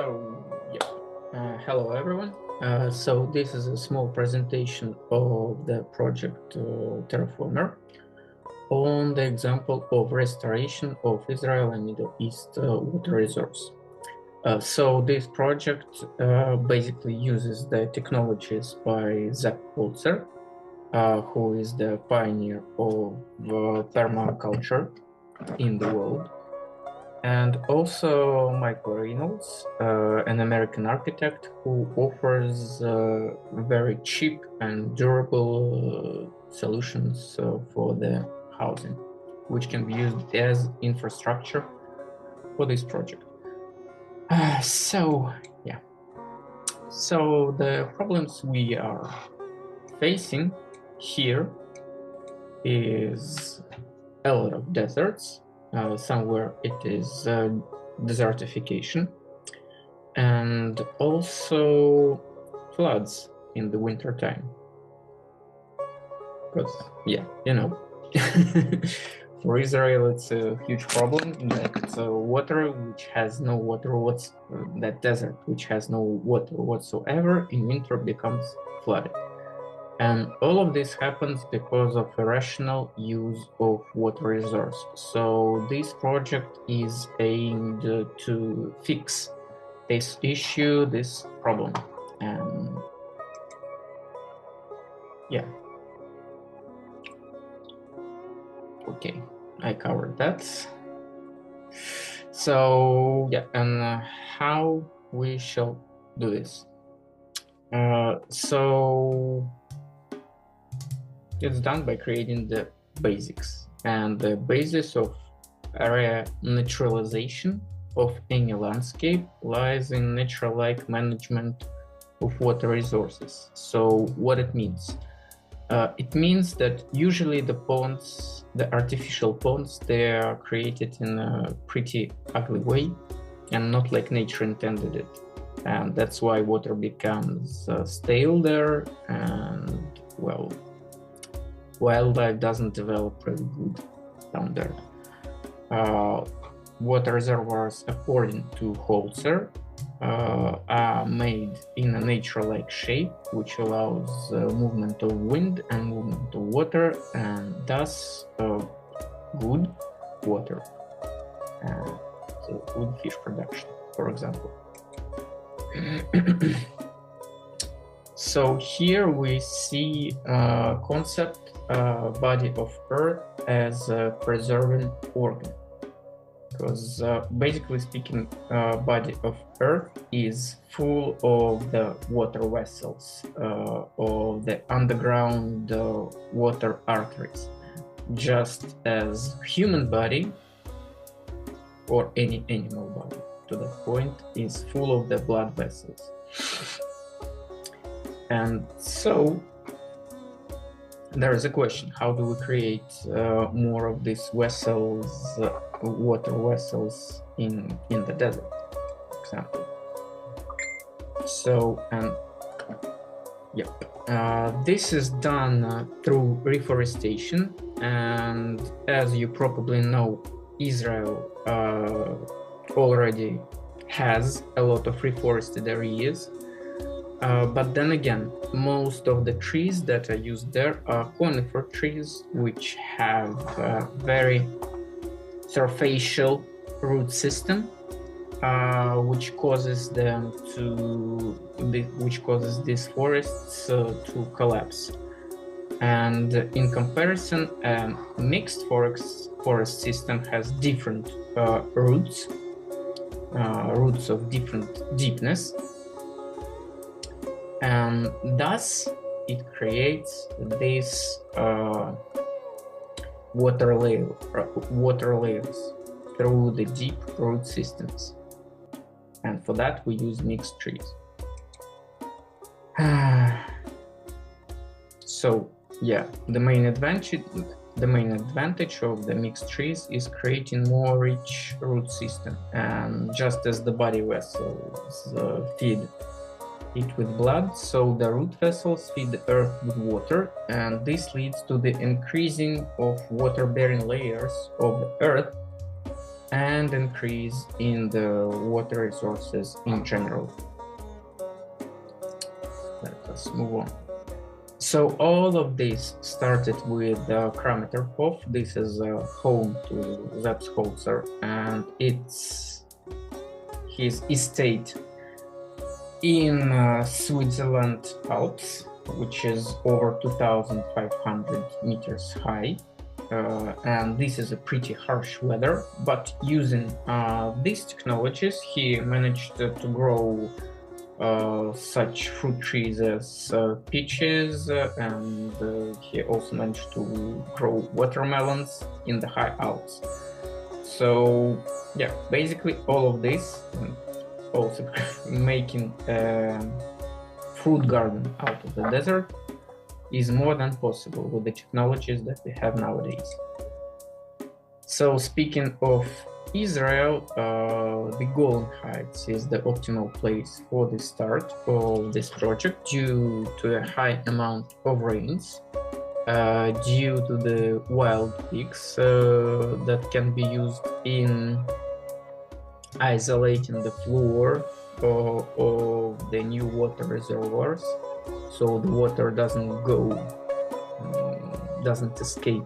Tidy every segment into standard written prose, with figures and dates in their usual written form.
Hello everyone. So this is a small presentation of the project Terraformer on the example of restoration of Israel and Middle East water resource. So this project basically uses the technologies by Zach Polzer, who is the pioneer of permaculture in the world. And also Michael Reynolds, an American architect who offers very cheap and durable solutions for the housing, which can be used as infrastructure for this project. So the problems we are facing here is a lot of deserts. Somewhere it is desertification, and also floods in the winter time. Because for Israel it's a huge problem that water which has no water, that desert which has no water whatsoever in winter becomes flooded. And all of this happens because of irrational use of water resource. So this project is aimed to fix this issue, this problem. And okay, I covered that. So and how we shall do this? It's done by creating the basics, and the basis of area naturalization of any landscape lies in nature-like management of water resources. So what it means? It means that usually the ponds, the artificial ponds, they are created in a pretty ugly way and not like nature intended it. And that's why water becomes stale there, and wildlife doesn't develop really good down there. Water reservoirs, according to Holzer, are made in a nature-like shape, which allows movement of wind and movement of water, and thus good water, so good fish production, for example. So here we see a concept body of earth as a preserving organ, because basically speaking, body of earth is full of the water vessels, of the underground water arteries, just as human body or any animal body to that point is full of the blood vessels. And so there is a question: how do we create more of these vessels, water vessels in the desert, for example? So this is done through reforestation, and as you probably know, Israel already has a lot of reforested areas. But then again, most of the trees that are used there are conifer trees, which have a very surfacial root system, which causes these forests to collapse. And in comparison, mixed forest system has different roots of different deepness. And thus it creates this water layers through the deep root systems. And for that we use mixed trees. So the main advantage of the mixed trees is creating more rich root system. And just as the body vessels feed it with blood, so the root vessels feed the earth with water, and this leads to the increasing of water-bearing layers of the earth, and increase in the water resources in general. Let us move on. So all of this started with Krameterhof. This is home to Zepsholzer, and it's his estate in Switzerland Alps, which is over 2,500 meters high. And this is a pretty harsh weather, but using these technologies, he managed to grow such fruit trees as peaches, and he also managed to grow watermelons in the high Alps. So yeah, basically all of this, also making a fruit garden out of the desert, is more than possible with the technologies that we have nowadays. So speaking of Israel, the Golan Heights is the optimal place for the start of this project due to a high amount of rains, due to the wild pigs that can be used in isolating the floor of the new water reservoirs, so the water doesn't go, doesn't escape.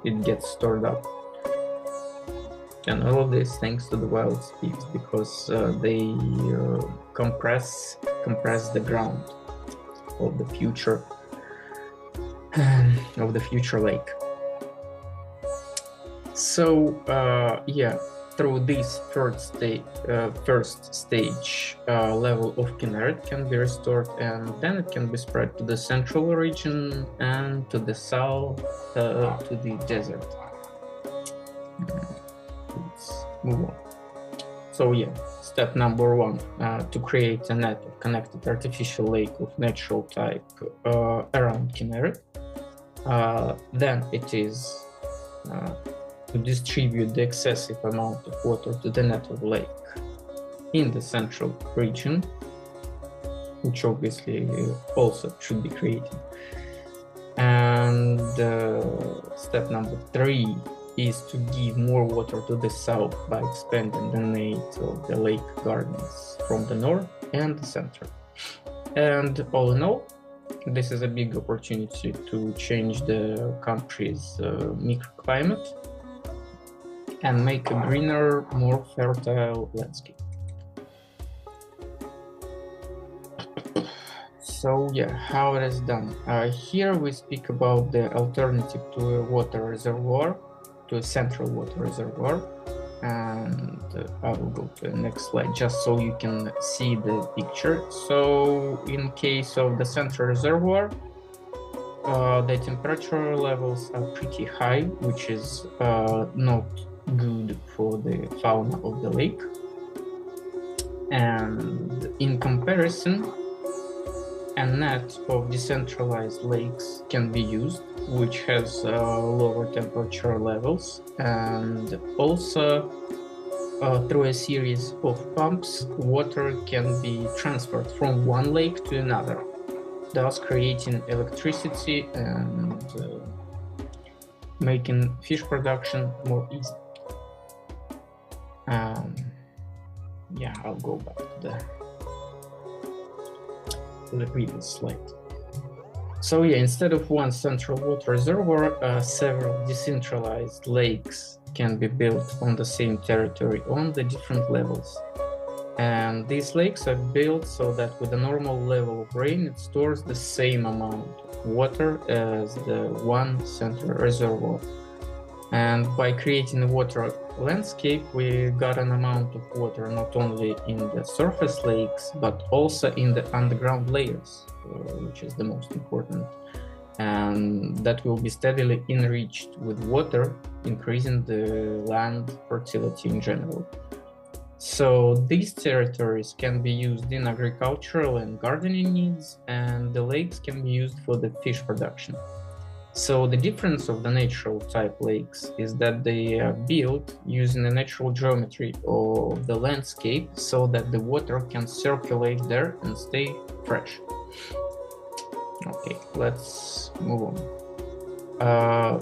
It gets stored up, and all of this thanks to the wild pigs, because they compress the ground of the future lake. So yeah, through this first stage level of Kinneret can be restored, and then it can be spread to the central region and to the south, to the desert. Let's move on. So yeah, step number one, to create a net of connected artificial lake of natural type around Kinneret. Then it is to distribute the excessive amount of water to the net of lake in the central region, which obviously also should be created. And step number three is to give more water to the south by expanding the net of the lake gardens from the north and the center. And all in all, this is a big opportunity to change the country's microclimate and make a greener, more fertile landscape. So yeah, how it is done. Here we speak about the alternative to a water reservoir, to a central water reservoir. And I will go to the next slide just so you can see the picture. So in case of the central reservoir, the temperature levels are pretty high, which is not good for the fauna of the lake. And in comparison, a net of decentralized lakes can be used, which has lower temperature levels, and also through a series of pumps, water can be transferred from one lake to another, thus creating electricity and making fish production more easy. Yeah, I'll go back to the previous slide. So yeah, instead of one central water reservoir, several decentralized lakes can be built on the same territory on the different levels. And these lakes are built so that with a normal level of rain, it stores the same amount of water as the one central reservoir. And by creating a water landscape, we got an amount of water not only in the surface lakes, but also in the underground layers, which is the most important. And that will be steadily enriched with water, increasing the land fertility in general. So these territories can be used in agricultural and gardening needs, and the lakes can be used for the fish production. So the difference of the natural type lakes is that they are built using the natural geometry of the landscape so that the water can circulate there and stay fresh. Okay, let's move on.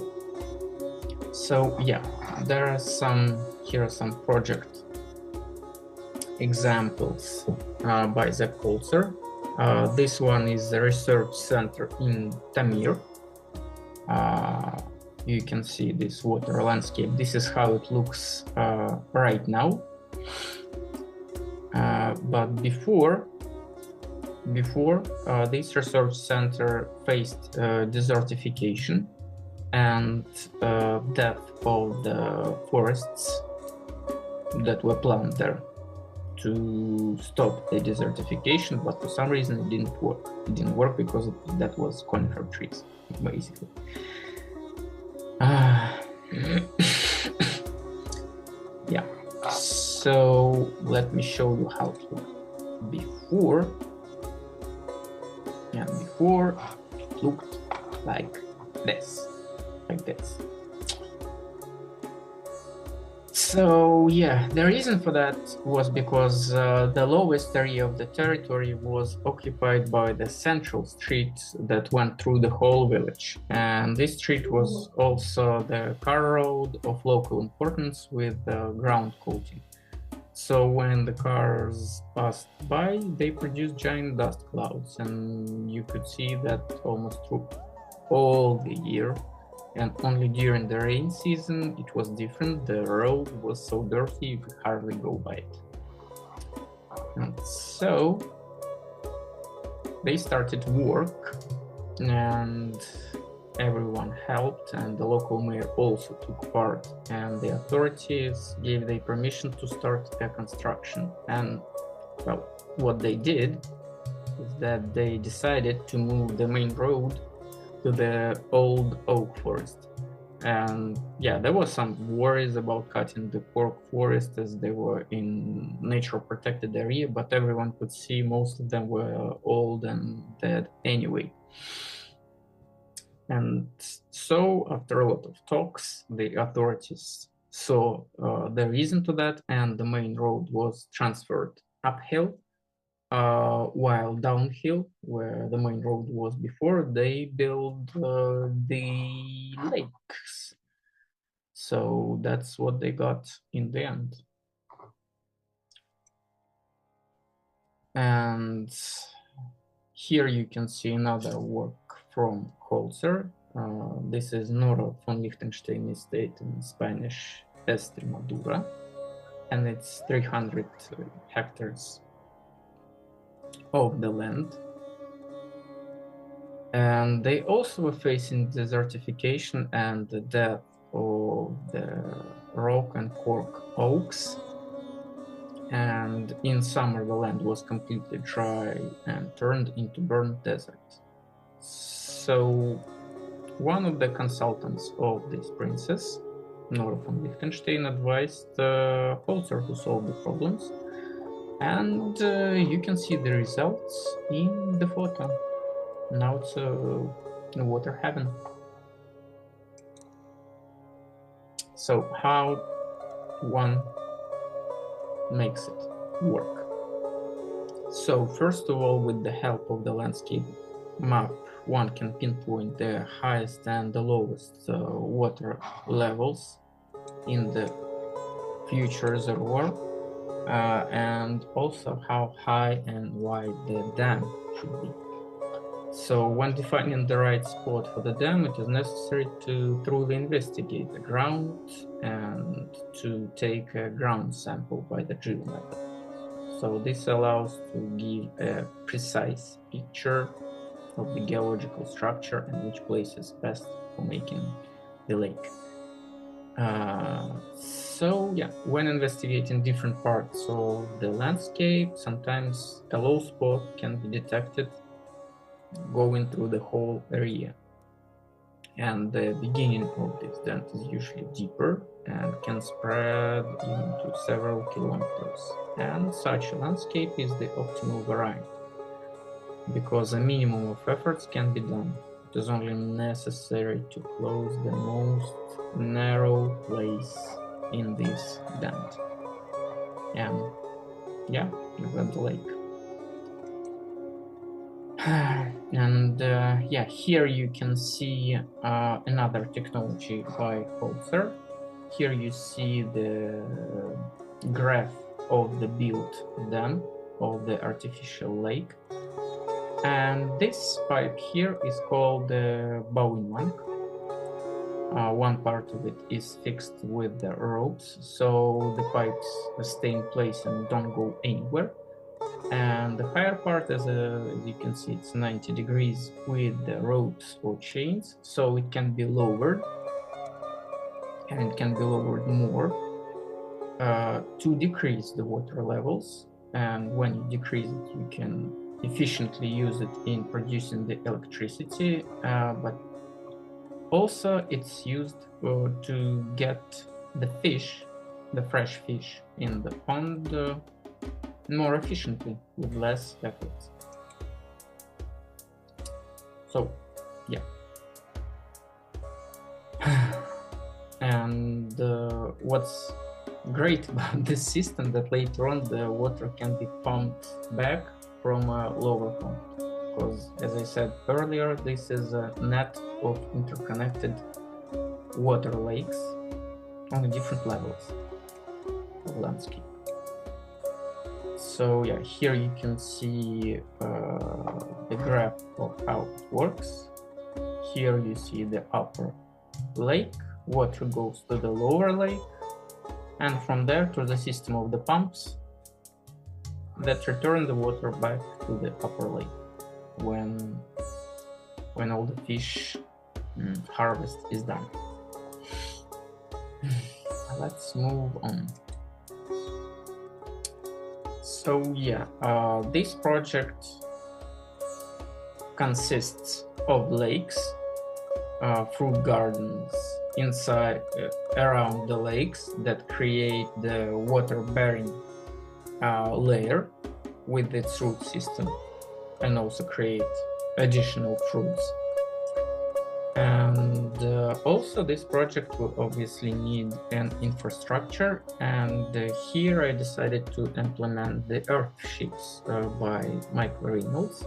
So yeah, here are some project examples by the author. This one is the research center in Tamir. You can see this water landscape. This is how it looks right now. But before this research center faced desertification and death of the forests that were planted there to stop the desertification, but for some reason it didn't work. It didn't work because that was conifer trees, basically. Yeah, so let me show you how it looked before. And before it looked like this. So yeah, the reason for that was because the lowest area of the territory was occupied by the central street that went through the whole village. And this street was also the car road of local importance with ground coating. So when the cars passed by, they produced giant dust clouds, and you could see that almost through all the year. And only during the rain season it was different. The road was so dirty you could hardly go by it. And so they started work, and everyone helped, and the local mayor also took part, and the authorities gave their permission to start the construction. And well, what they did is that they decided to move the main road to the old oak forest. And yeah, there was some worries about cutting the cork forest as they were in nature protected area, but everyone could see most of them were old and dead anyway. And so after a lot of talks, the authorities saw the reason to that, and the main road was transferred uphill, while downhill, where the main road was before, they built the lakes. So that's what they got in the end. And here you can see another work from Holzer. This is Nora von Liechtenstein estate in Spanish Extremadura, and it's 300 hectares of the land. And they also were facing desertification and the death of the rock and cork oaks. And in summer, the land was completely dry and turned into burnt desert. So one of the consultants of this princess, Nora von Liechtenstein, advised Holzer to solve the problems. And you can see the results in the photo. Now it's a water heaven. So how one makes it work? So first of all, with the help of the landscape map, one can pinpoint the highest and the lowest water levels in the future reservoir, and also how high and wide the dam should be. So when defining the right spot for the dam, it is necessary to thoroughly investigate the ground and to take a ground sample by the drill method. So this allows to give a precise picture of the geological structure and which place is best for making the lake. So yeah, when investigating different parts of the landscape, sometimes a low spot can be detected going through the whole area. And the beginning of this dent is usually deeper and can spread even to several kilometers. And such a landscape is the optimal variant, because a minimum of efforts can be done. It is only necessary to close the most narrow place in this dent. And yeah, you got the lake. And yeah, here you can see another technology by Holzer. Here you see the graph of the built dam of the artificial lake. And this pipe here is called the bowing. One part of it is fixed with the ropes, so the pipes stay in place and don't go anywhere. And the higher part, as you can see, it's 90 degrees with the ropes or chains, so it can be lowered, and it can be lowered more to decrease the water levels. And when you decrease it, you can efficiently use it in producing the electricity, but also it's used to get the fish, the fresh fish in the pond more efficiently with less efforts. So yeah. And what's great about this system that later on the water can be pumped back from a lower pump, because as I said earlier, this is a net of interconnected water lakes on different levels of landscape. So yeah, here you can see the graph of how it works. Here you see the upper lake, water goes to the lower lake, and from there to the system of the pumps that return the water back to the upper lake when all the fish harvest is done. Let's move on. So yeah, this project consists of lakes, fruit gardens inside, around the lakes that create the water-bearing layer with its root system, and also create additional fruits. And also this project will obviously need an infrastructure, and here I decided to implement the earth ships by Michael Reynolds,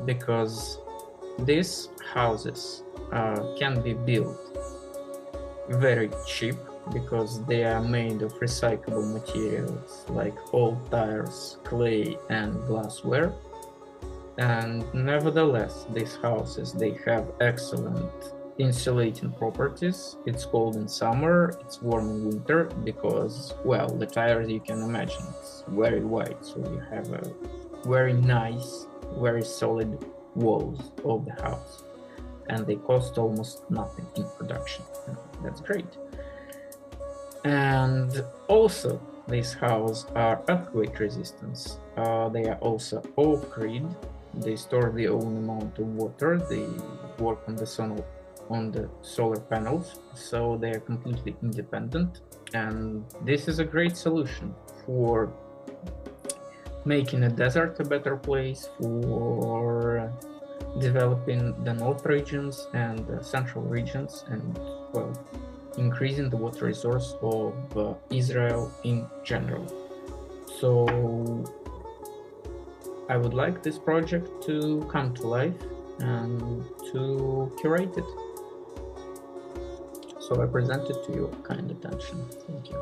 because these houses can be built very cheap because they are made of recyclable materials like old tires, clay, and glassware. And nevertheless, these houses, they have excellent insulating properties. It's cold in summer, it's warm in winter, because, well, the tires, you can imagine, it's very wide, so you have a very nice, very solid walls of the house, and they cost almost nothing in production. That's great. And also, these houses are earthquake resistant. They are also off-grid. They store their own amount of water. They work on the solar panels, so they are completely independent. And this is a great solution for making a desert a better place, for developing the north regions and the central regions, and, well, increasing the water resource of Israel in general. So I would like this project to come to life and to curate it. So I present it to your kind attention. Thank you.